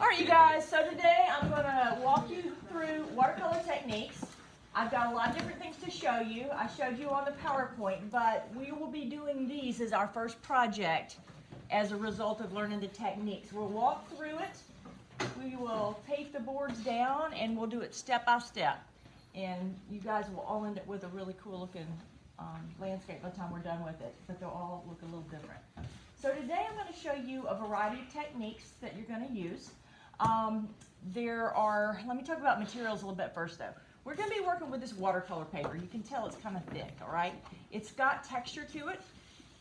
All right, you guys, so today I'm going to walk you through watercolor techniques. I've got a lot of different things to show you. I showed you on the PowerPoint, but we will be doing these as our first project as a result of learning the techniques. We'll walk through it, we will tape the boards down, and we'll do it step by step. And you guys will all end up with a really cool looking landscape by the time we're done with it, but they'll all look a little different. So today I'm going to show you a variety of techniques that you're going to use. Let me talk about materials a little bit first though. We're going to be working with this watercolor paper. You can tell it's kind of thick, all right? It's got texture to it.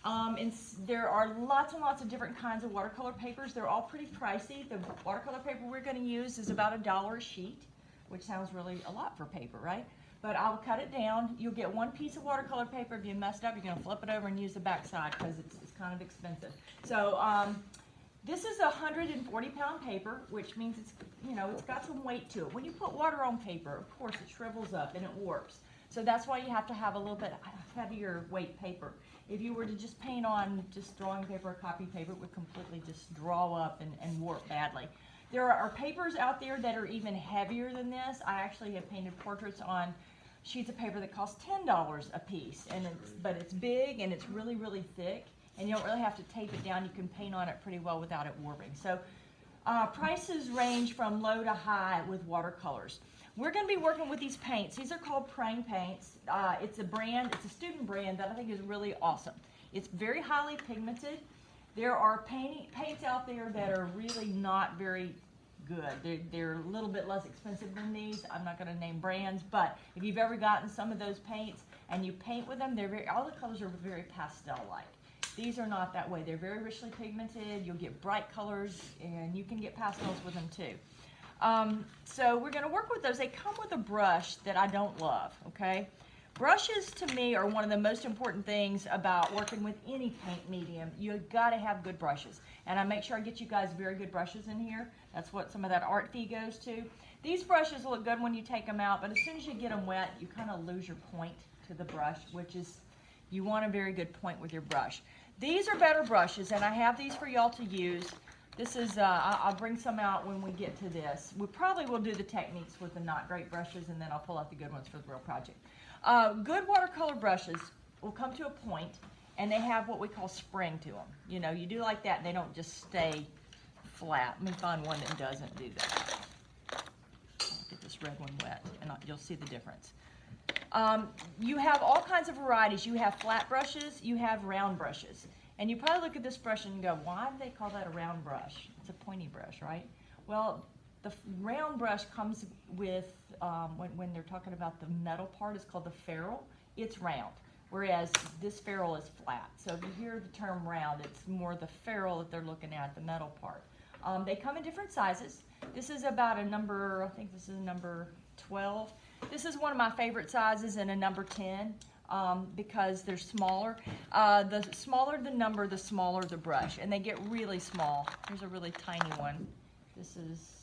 And there are lots and lots of different kinds of watercolor papers. They're all pretty pricey. The watercolor paper we're going to use is about $1 a sheet, which sounds really a lot for paper, right? But I'll cut it down. You'll get one piece of watercolor paper. If you messed up, you're going to flip it over and use the back side because it's kind of expensive. So this is a 140-pound paper, which means it's got some weight to it. When you put water on paper, of course, it shrivels up and it warps. So that's why you have to have a little bit heavier weight paper. If you were to just paint on just drawing paper or copy paper, it would completely just draw up and warp badly. There are papers out there that are even heavier than this. I actually have painted portraits on sheets of paper that cost $10 a piece, but it's big and it's really, really thick, and you don't really have to tape it down. You can paint on it pretty well without it warping. So prices range from low to high with watercolors. We're going to be working with these paints. These are called Prang paints. It's a student brand that I think is really awesome. It's very highly pigmented. There are paints out there that are really not very good. They're a little bit less expensive than these. I'm not going to name brands, but if you've ever gotten some of those paints and you paint with them, all the colors are very pastel-like. These are not that way. They're very richly pigmented. You'll get bright colors, and you can get pastels with them too. So we're going to work with those. They come with a brush that I don't love, okay? Brushes to me are one of the most important things about working with any paint medium. You've got to have good brushes. And I make sure I get you guys very good brushes in here. That's what some of that art fee goes to. These brushes look good when you take them out, but as soon as you get them wet, you kind of lose your point to the brush, which is, you want a very good point with your brush. These are better brushes, and I have these for y'all to use. This is, I'll bring some out when we get to this. We probably will do the techniques with the not great brushes, and then I'll pull out the good ones for the real project. Good watercolor brushes will come to a point, and they have what we call spring to them. You know, you do like that, and they don't just stay flat. Let me find one that doesn't do that. I'll get this red one wet, and you'll see the difference. You have all kinds of varieties. You have flat brushes, you have round brushes. And you probably look at this brush and go, why do they call that a round brush? It's a pointy brush, right? Well, the round brush comes with, when they're talking about the metal part, it's called the ferrule. It's round, whereas this ferrule is flat. So if you hear the term round, it's more the ferrule that they're looking at, the metal part. They come in different sizes. This is about a number, I think this is a number 12. This is one of my favorite sizes, and a number 10. Because they're smaller. The smaller the number, the smaller the brush, and they get really small. Here's a really tiny one. This is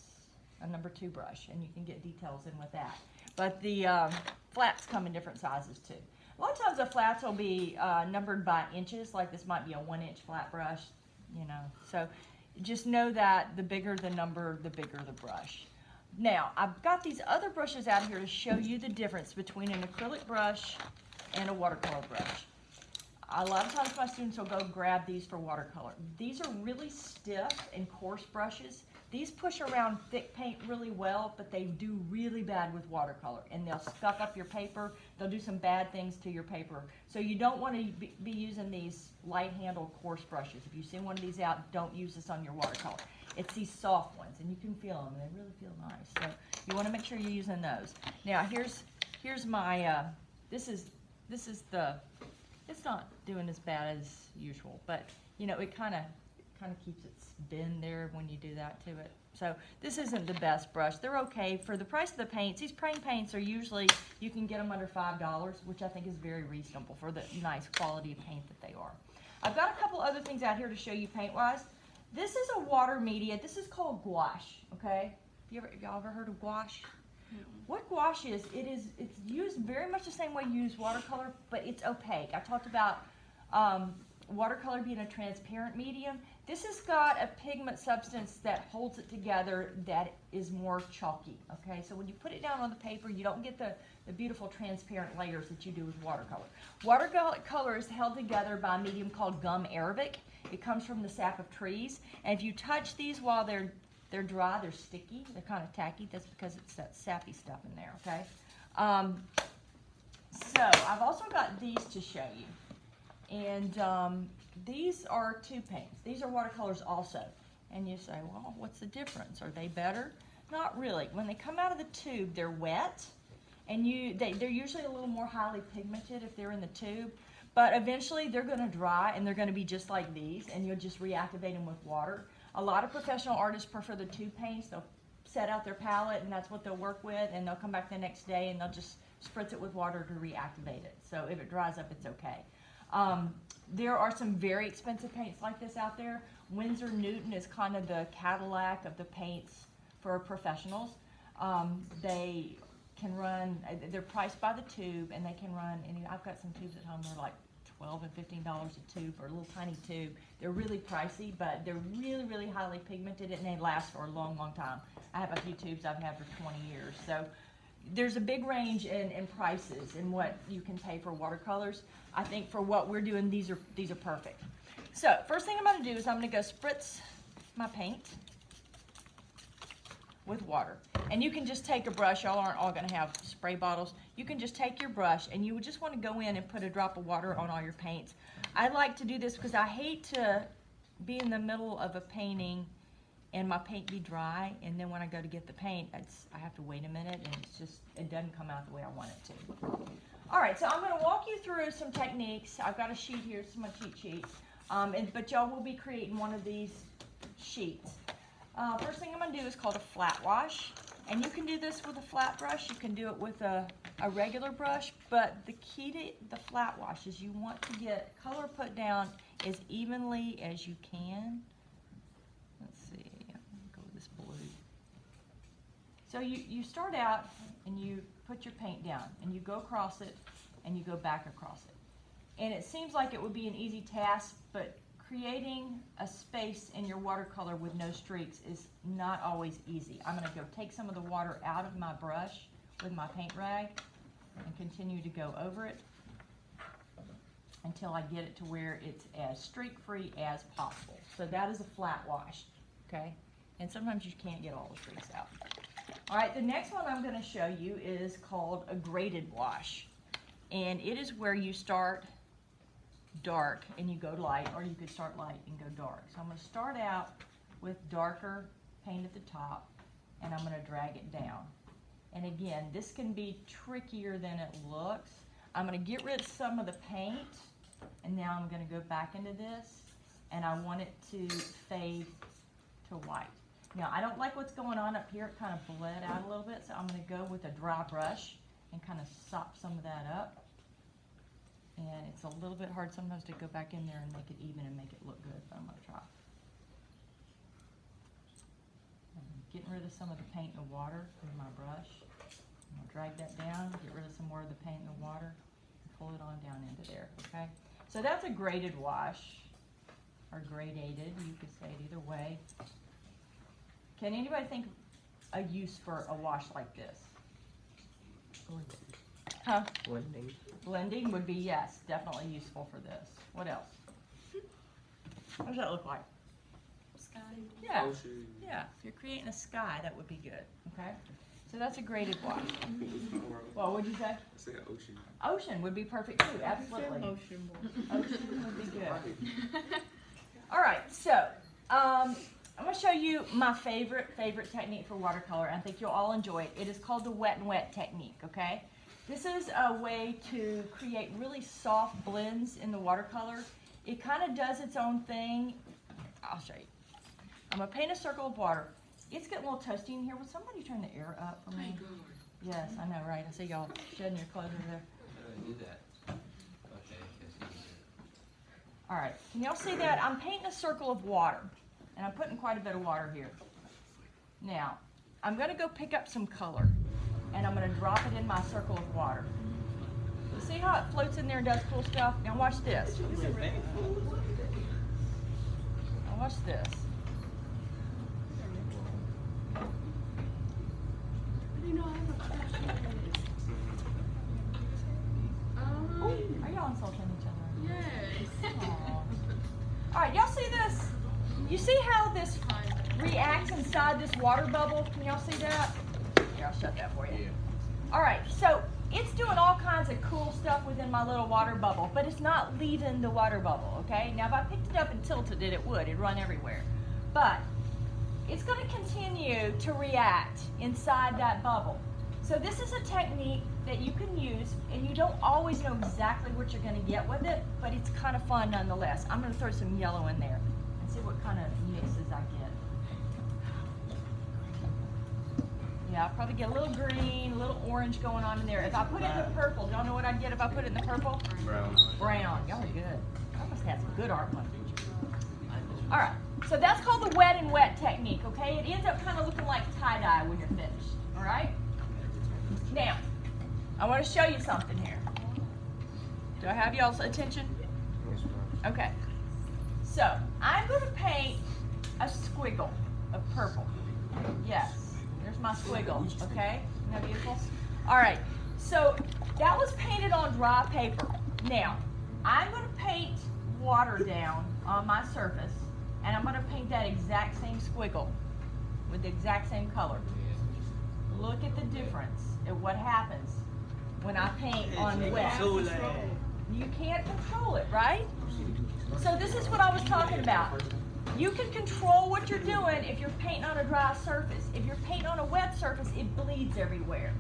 a number 2 brush, and you can get details in with that. But the flats come in different sizes too. A lot of times the flats will be numbered by inches, like this might be a 1-inch flat brush, you know. So just know that the bigger the number, the bigger the brush. Now, I've got these other brushes out here to show you the difference between an acrylic brush and a watercolor brush. A lot of times my students will go grab these for watercolor. These are really stiff and coarse brushes. These push around thick paint really well, but they do really bad with watercolor, and they'll scuff up your paper. They'll do some bad things to your paper. So you don't want to be using these light handled coarse brushes. If you see one of these out, don't use this on your watercolor. It's these soft ones, and you can feel them, and they really feel nice. So you want to make sure you're using those. Now here's my, it's not doing as bad as usual, but you know, it kind of keeps its bend there when you do that to it. So this isn't the best brush. They're okay for the price of the paints. These Prang paints are usually, you can get them under $5, which I think is very reasonable for the nice quality of paint that they are. I've got a couple other things out here to show you paint-wise. This is a water media. This is called gouache, okay? Have y'all ever heard of gouache? What gouache is, it's used very much the same way you use watercolor, but it's opaque. I talked about watercolor being a transparent medium. This has got a pigment substance that holds it together that is more chalky, okay? So when you put it down on the paper, you don't get the beautiful transparent layers that you do with watercolor. Watercolor is held together by a medium called gum arabic. It comes from the sap of trees, and if you touch these while they're dry, they're sticky, they're kind of tacky. That's because it's that sappy stuff in there, okay? So I've also got these to show you, and these are tube paints. These are watercolors also, and you say, well, what's the difference? Are they better? Not really. When they come out of the tube, they're wet, and they're usually a little more highly pigmented if they're in the tube, but eventually they're going to dry and they're going to be just like these, and you'll just reactivate them with water. A lot of professional artists prefer the tube paints. They'll set out their palette, and that's what they'll work with, and they'll come back the next day and they'll just spritz it with water to reactivate it. So if it dries up, it's okay. There are some very expensive paints like this out there. Winsor Newton is kind of the Cadillac of the paints for professionals. They can run, they're priced by the tube, and they can run, I've got some tubes at home, they're like $12 and $15 a tube for a little tiny tube. They're really pricey, but they're really, really highly pigmented, and they last for a long, long time. I have a few tubes I've had for 20 years. So there's a big range in prices in what you can pay for watercolors. I think for what we're doing, these are perfect. So first thing I'm going to do is I'm going to go spritz my paint with water. And you can just take a brush. Y'all aren't all going to have spray bottles. You can just take your brush, and you would just want to go in and put a drop of water on all your paints. I like to do this because I hate to be in the middle of a painting and my paint be dry, and then when I go to get the paint, I have to wait a minute, and it doesn't come out the way I want it to. All right, so I'm going to walk you through some techniques. I've got a sheet here, this is my cheat sheet, but y'all will be creating one of these sheets. First thing I'm going to do is called a flat wash, and you can do this with a flat brush. You can do it with a regular brush, but the key to the flat wash is you want to get color put down as evenly as you can. Let's see, I'm going to go with this blue. So you start out and you put your paint down, and you go across it, and you go back across it. And it seems like it would be an easy task, but creating a space in your watercolor with no streaks is not always easy. I'm going to go take some of the water out of my brush with my paint rag and continue to go over it until I get it to where it's as streak-free as possible. So that is a flat wash, okay? And sometimes you can't get all the streaks out. All right, the next one I'm going to show you is called a graded wash. And it is where you start dark and you go light, or you could start light and go dark. So I'm going to start out with darker paint at the top, and I'm going to drag it down. And again, this can be trickier than it looks. I'm going to get rid of some of the paint, and now I'm going to go back into this, and I want it to fade to white. Now, I don't like what's going on up here. It kind of bled out a little bit, so I'm going to go with a dry brush and kind of sop some of that up. And it's a little bit hard sometimes to go back in there and make it even and make it look good, but I'm going to try. I'm getting rid of some of the paint and the water with my brush. I'm going to drag that down, get rid of some more of the paint and the water, and pull it on down into there, okay? So that's a graded wash, or gradated, you could say it either way. Can anybody think a use for a wash like this? Huh? Blending. Blending would be, yes, definitely useful for this. What else? What does that look like? Sky. Yeah, Ocean. yeah. If you're creating a sky, that would be good, okay? So that's a graded wash. Well, what'd you say? I said ocean. Ocean would be perfect too, absolutely. Ocean boy. Ocean would be good. All right, so I'm going to show you my favorite technique for watercolor. I think you'll all enjoy it. It is called the wet and wet technique, okay? This is a way to create really soft blends in the watercolor. It kind of does its own thing. I'll show you. I'm going to paint a circle of water. It's getting a little toasty in here. Would somebody turn the air up for me? Yes, I know, right? I see y'all shedding your clothes over there. Do that. Okay, All right, can y'all see that? I'm painting a circle of water, and I'm putting quite a bit of water here. Now, I'm going to go pick up some color, and I'm going to drop it in my circle of water. You see how it floats in there and does cool stuff? Now watch this. I Now watch this. Are y'all insulting each other? Yes. Aw. Alright, y'all see this? You see how this reacts inside this water bubble? Can y'all see that? Here, I'll shut that for you. Alright, so it's doing all kinds of cool stuff within my little water bubble, but it's not leaving the water bubble, okay? Now if I picked it up and tilted it, it would. It'd run everywhere. But it's going to continue to react inside that bubble. So this is a technique that you can use, and you don't always know exactly what you're going to get with it, but it's kind of fun nonetheless. I'm going to throw some yellow in there and see what kind of mixes I get. Yeah, I'll probably get a little green, a little orange going on in there. If I put it in the purple, y'all know what I'd get if I put it in the purple? Brown. Brown. Y'all are good. I must have some good art one. All right, so that's called the wet and wet technique, okay? It ends up kind of looking like tie-dye when you're finished, all right? Now, I want to show you something here. Do I have y'all's attention? Okay. So, I'm going to paint a squiggle of purple. Yes, there's my squiggle, okay? Isn't that beautiful? All right, so that was painted on dry paper. Now, I'm going to paint water down on my surface, and I'm going to paint that exact same squiggle with the exact same color. Look at the difference at what happens when I paint on wet. You can't control it, right? So this is what I was talking about. You can control what you're doing if you're painting on a dry surface. If you're painting on a wet surface, it bleeds everywhere.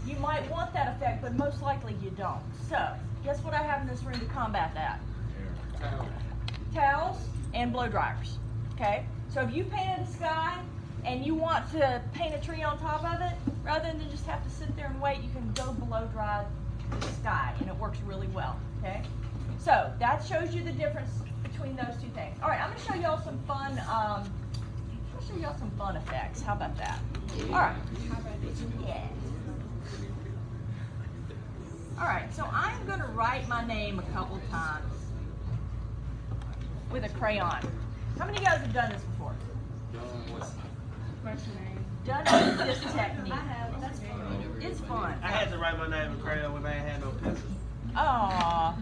You might want that effect, but most likely you don't. So, guess what I have in this room to combat that? Towels and blow dryers, okay? So if you painted the sky and you want to paint a tree on top of it, rather than just have to sit there and wait, you can go blow dry the sky, and it works really well, okay? So that shows you the difference between those two things. All right, I'm gonna show y'all some fun, effects. How about that? All right. Yeah. All right, so I'm gonna write my name a couple times with a crayon. How many of you guys have done this before? What's your name? Done this technique. I have. That's fun. It's fun. I had to write my name in crayon when I ain't had no pencil. Aww.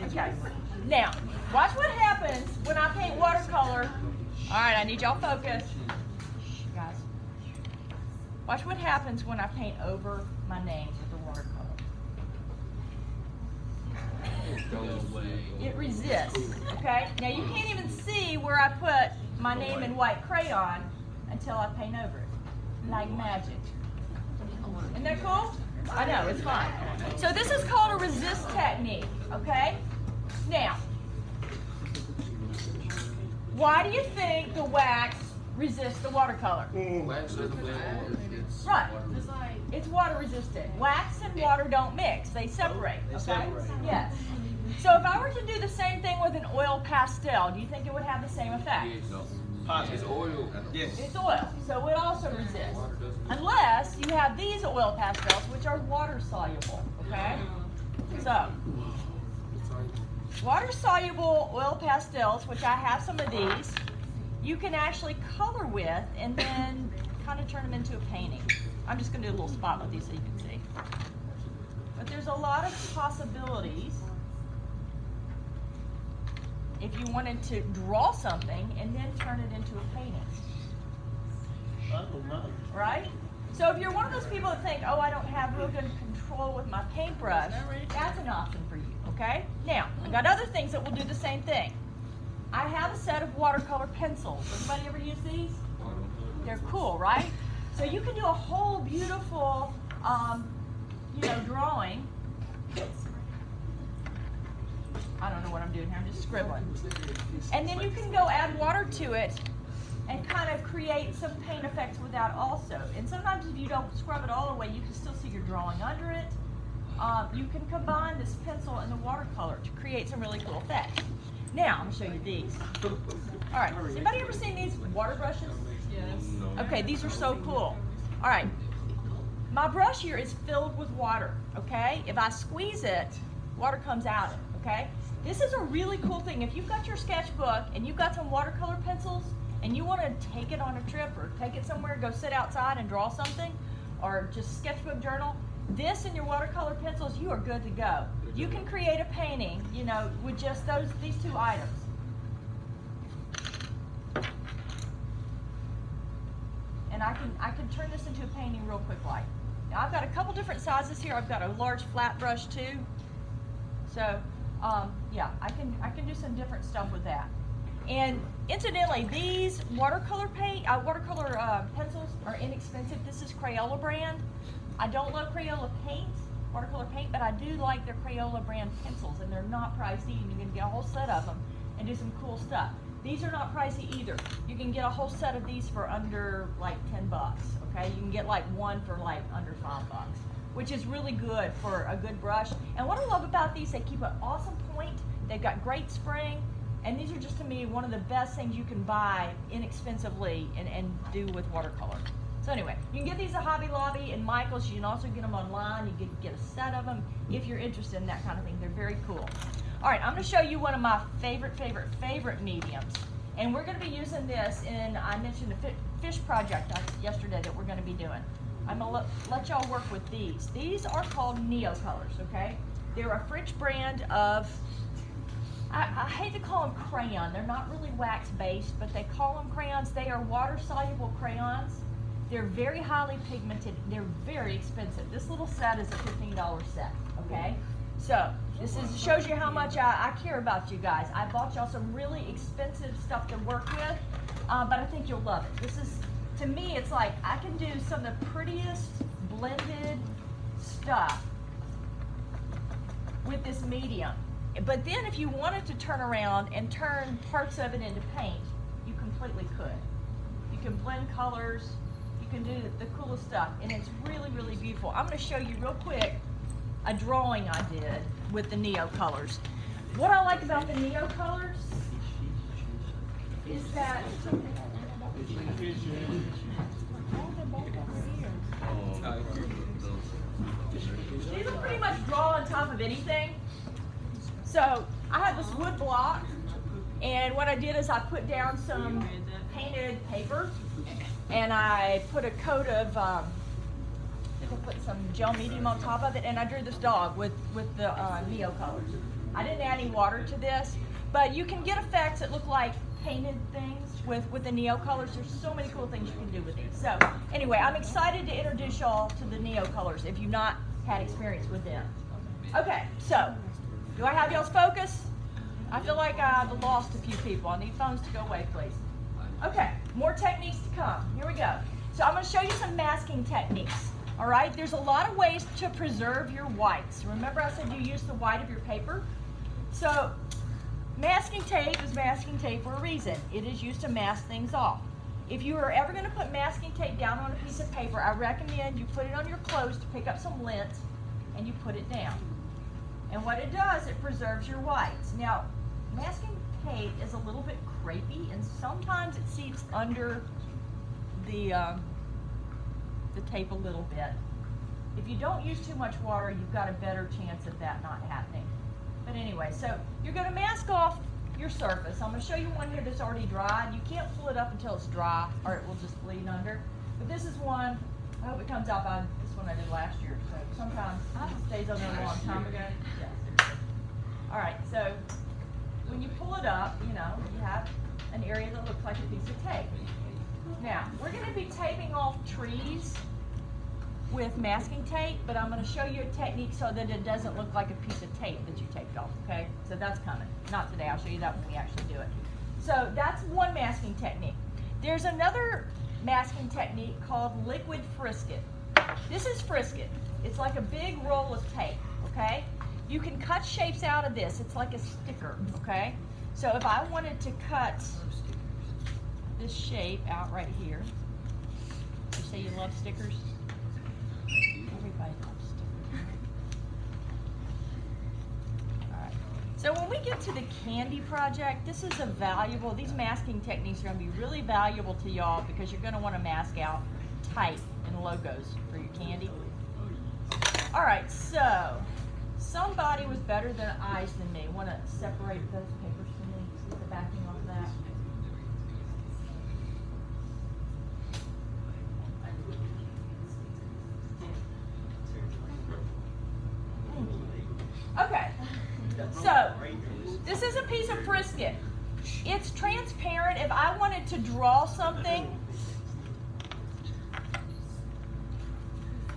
Okay. Now, watch what happens when I paint watercolor. All right, I need y'all focus. Shh, guys. Watch what happens when I paint over my name with the watercolor. It resists, okay? Now you can't even see where I put my name in white crayon until I paint over it, like magic. Isn't that cool? I know, it's fun. So this is called a resist technique, okay? Now, why do you think the wax resists the watercolor? Right. It's water resistant. Wax and water don't mix. They separate, They okay? separate. Yes. So if I were to do the same thing with an oil pastel, do you think it would have the same effect? It's oil. Yes. It's oil, so it also resists. Unless you have these oil pastels, which are water soluble, okay? So, water soluble oil pastels, which I have some of these, you can actually color with and then kind of turn them into a painting. I'm just going to do a little spot with these so you can see. But there's a lot of possibilities if you wanted to draw something and then turn it into a painting. Oh, no. Right? So if you're one of those people that think, oh, I don't have real good control with my paintbrush, that's an option for you, okay? Now, I got other things that will do the same thing. I have a set of watercolor pencils. Anybody ever use these? They're cool, right? So you can do a whole beautiful, drawing. I don't know what I'm doing here, I'm just scribbling. And then you can go add water to it and kind of create some paint effects with that also. And sometimes if you don't scrub it all away, you can still see your drawing under it. You can combine this pencil and the watercolor to create some really cool effects. Now, I'm gonna show you these. All right, has anybody ever seen these water brushes? Yes. Okay, these are so cool. All right, my brush here is filled with water, okay? If I squeeze it, water comes out, okay? This is a really cool thing. If you've got your sketchbook and you've got some watercolor pencils and you want to take it on a trip or take it somewhere, go sit outside and draw something, or just sketchbook journal, this and your watercolor pencils, you are good to go. You can create a painting, you know, with just these two items. And I can turn this into a painting real quick like. Now I've got a couple different sizes here. I've got a large flat brush too. So yeah, I can do some different stuff with that. And incidentally, these watercolor pencils are inexpensive. This is Crayola brand. I don't love Crayola paint, watercolor paint, but I do like their Crayola brand pencils, and they're not pricey, and you can get a whole set of them and do some cool stuff. These are not pricey either. You can get a whole set of these for under like 10 bucks, okay? You can get like one for like under 5 bucks, which is really good for a good brush. And what I love about these, they keep an awesome point. They've got great spring, and these are just, to me, one of the best things you can buy inexpensively and do with watercolor. So anyway, you can get these at Hobby Lobby and Michael's. You can also get them online. You can get a set of them if you're interested in that kind of thing. They're very cool. All right, I'm going to show you one of my favorite mediums. And we're going to be using this in, I mentioned the fish project yesterday that we're going to be doing. I'm going to let y'all work with these. These are called Neocolors, okay? They're a French brand of, I hate to call them crayon. They're not really wax-based, but they call them crayons. They are water-soluble crayons. They're very highly pigmented. They're very expensive. This little set is a $15 set, okay? So this shows you how much I care about you guys. I bought y'all some really expensive stuff to work with, but I think you'll love it. This is, to me, it's like I can do some of the prettiest blended stuff with this medium. But then if you wanted to turn around and turn parts of it into paint, you completely could. You can blend colors. You can do the coolest stuff, and it's really, really beautiful. I'm going to show you real quick a drawing I did with the Neocolors. What I like about the Neocolors is that these will pretty much draw on top of anything. So I have this wood block, and what I did is I put down some painted paper, and I put a coat of, I think I put some gel medium on top of it, and I drew this dog with the Neocolors. I didn't add any water to this, but you can get effects that look like painted things with the Neocolors. There's so many cool things you can do with these. So anyway, I'm excited to introduce y'all to the Neocolors if you've not had experience with them. Okay, so do I have y'all's focus? I feel like I've lost a few people. I need phones to go away, please. Okay, more techniques to come. Here we go. So I'm going to show you some masking techniques. All right, there's a lot of ways to preserve your whites. Remember I said you use the white of your paper? So masking tape is masking tape for a reason. It is used to mask things off. If you are ever going to put masking tape down on a piece of paper, I recommend you put it on your clothes to pick up some lint and you put it down. And what it does, it preserves your whites. Now, masking tape is a little bit crepey, and sometimes it seeps under the tape a little bit. If you don't use too much water, you've got a better chance of that not happening. But anyway, so you're going to mask off your surface. I'm going to show you one here that's already dried. You can't pull it up until it's dry, or it will just bleed under. But this is one, I hope it comes out by this one I did last year. So sometimes it stays on there a long time ago. Yeah. All right, so when you pull it up, you know, you have an area that looks like a piece of tape. Now, we're going to be taping off trees with masking tape, but I'm going to show you a technique so that it doesn't look like a piece of tape that you taped off, okay? So that's coming. Not today. I'll show you that when we actually do it. So that's one masking technique. There's another masking technique called liquid Frisket. This is Frisket. It's like a big roll of tape, okay? You can cut shapes out of this. It's like a sticker, okay? So if I wanted to cut this shape out right here, you say you love stickers? Everybody loves stickers. All right. So when we get to the candy project, this is these masking techniques are going to be really valuable to y'all because you're going to want to mask out tight in and logos for your candy. All right, so somebody was better than eyes than me. Want to separate those papers for me? See the backing off of that? Okay, so this is a piece of Frisket. It's transparent. If I wanted to draw something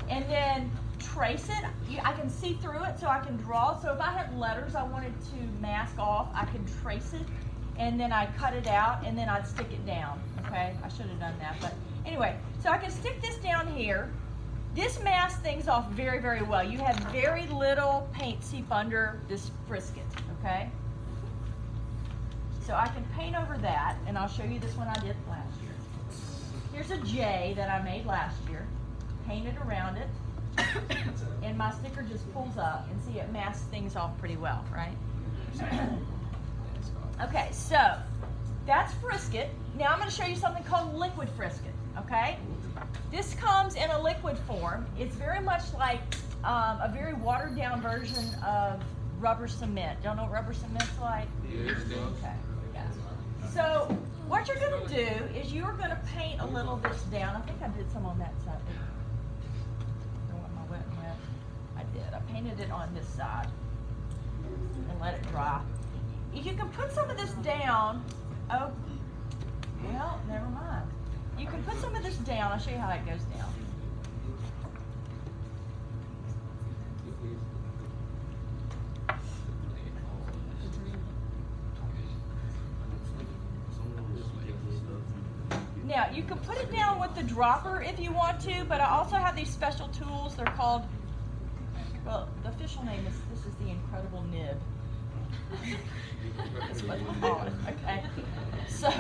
and then trace it, I can see through it, so I can draw. So if I had letters I wanted to mask off, I can trace it, and then I cut it out, and then I'd stick it down. Okay, I should have done that, but anyway, so I can stick this down here. This masks things off very, very well. You have very little paint seep under this Frisket, okay? So I can paint over that, and I'll show you this one I did last year. Here's a J that I made last year, painted around it, and my sticker just pulls up, and see, it masks things off pretty well, right? Okay, so that's Frisket. Now I'm going to show you something called liquid Frisket, okay? This comes in a liquid form. It's very much like a very watered down version of rubber cement. Don't know what rubber cement's like? Okay. Yeah. So what you're going to do is you're going to paint a little of this down. I think I did some on that side. Don't want my wet and wet. I did. I painted it on this side and let it dry. If you can put some of this down, oh, well, never mind. You can put some of this down. I'll show you how it goes down. Now, you can put it down with the dropper if you want to, but I also have these special tools. They're called, well, the official name is, this is the Incredible Nib. That's what we call it, okay? So,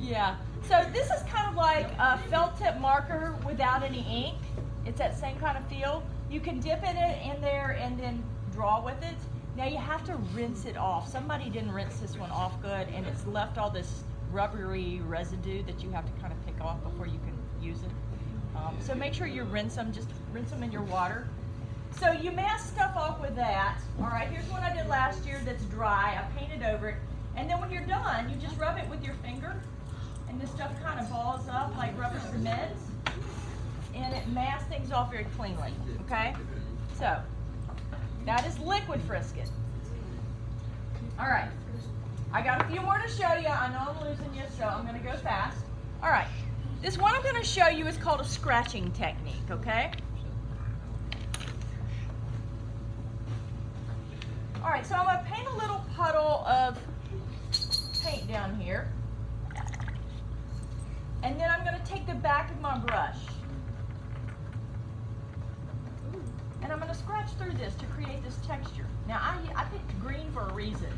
yeah. So this is kind of like a felt tip marker without any ink. It's that same kind of feel. You can dip it in there and then draw with it. Now you have to rinse it off. Somebody didn't rinse this one off good, and it's left all this rubbery residue that you have to kind of pick off before you can use it. So make sure you rinse them, just rinse them in your water. So you mask stuff off with that. All right, here's one I did last year that's dry. I painted over it. And then when you're done, you just rub it with your finger, and this stuff kind of balls up like rubber cement, and it masks things off very cleanly, okay? So, that is liquid Frisket. All right, I got a few more to show you. I know I'm losing you, so I'm gonna go fast. All right, this one I'm gonna show you is called a scratching technique, okay? All right, so I'm gonna paint a little puddle of paint down here. And then I'm going to take the back of my brush. And I'm going to scratch through this to create this texture. Now, I picked green for a reason.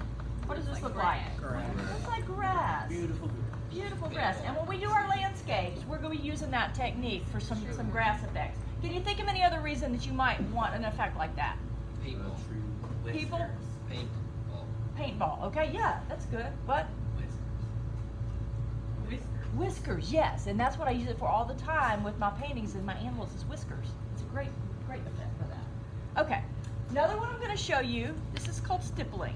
What does this look like? Grass. Looks like grass. Beautiful. Beautiful grass. And when we do our landscapes, we're going to be using that technique for some grass effects. Can you think of any other reason that you might want an effect like that? Paintball. People? Paintball. Paintball. Okay, yeah, that's good. What? Whiskers, yes, and that's what I use it for all the time with my paintings and my animals is whiskers. It's a great effect for that. Okay, another one I'm going to show you, this is called stippling.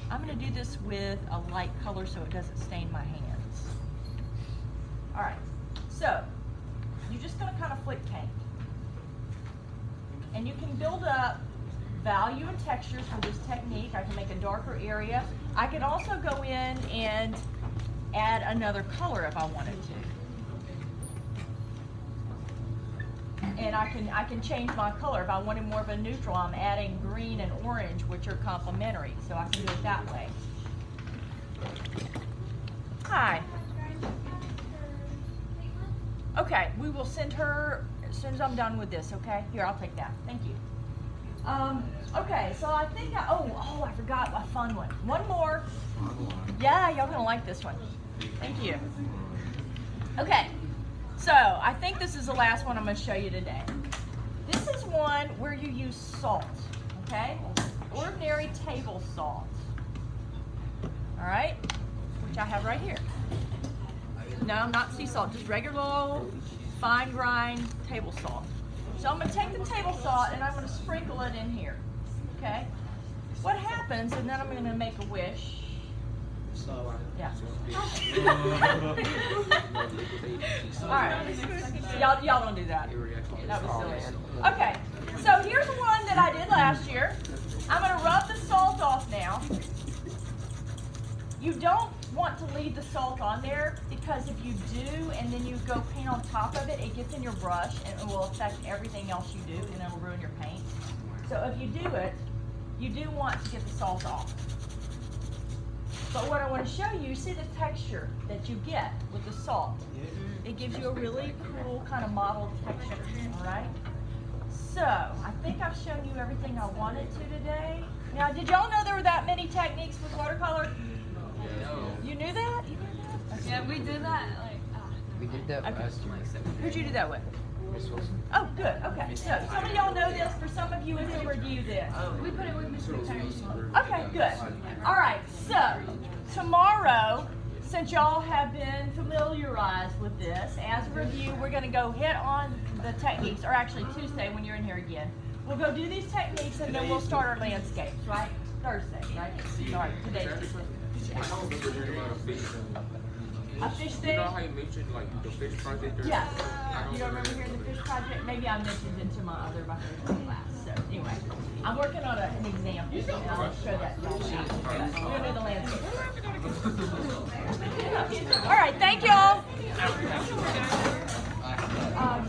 I'm going to do this with a light color so it doesn't stain my hands. All right, so you're just going to kind of flick paint. And you can build up value and textures with this technique. I can make a darker area. I can also go in and add another color if I wanted to. And I can change my color. If I wanted more of a neutral, I'm adding green and orange, which are complementary. So I can do it that way. Hi. Okay, we will send her as soon as I'm done with this, okay? Here, I'll take that. Thank you. Okay, so I think I forgot a fun one. One more. Yeah, y'all gonna like this one. Thank you. Okay, so I think this is the last one I'm gonna show you today. This is one where you use salt, okay? Ordinary table salt. All right, which I have right here. No, not sea salt, just regular old fine grind table salt. So I'm gonna take the table salt and I'm gonna sprinkle it in here, okay? What happens, and then I'm gonna make a wish. So, Yeah. All right. Y'all don't do that. That was silly. Okay. So here's one that I did last year. I'm gonna rub the salt off now. You don't want to leave the salt on there because if you do and then you go paint on top of it, it gets in your brush and it will affect everything else you do and it'll ruin your paint. So if you do it, you do want to get the salt off. But what I want to show you, see the texture that you get with the salt. It gives you a really cool kind of mottled texture, all right? So, I think I've shown you everything I wanted to today. Now, did y'all know there were that many techniques with watercolor? You knew that? You knew that? Okay. Yeah, we did that like. We did that Okay. last year. Who'd you do that with? Miss Wilson. Oh, good, okay. So, some of y'all know this, for some of you it's a review this. We put it with Mr. Terry. Okay, good. All right, so tomorrow, since y'all have been familiarized with this, as a review, we're going to go hit on the techniques, or actually Tuesday when you're in here again. We'll go do these techniques and then we'll start our landscapes, right? Thursday, right? All right, today's Tuesday. I don't remember hearing about a fish. A fish You thing? know how you mentioned like the fish project? Or Yes. I don't You don't remember hearing the fish project? Maybe I mentioned it to my other class. So anyway, I'm working on an example and I'll show that to you. We're gonna do the landscape. All right, thank y'all.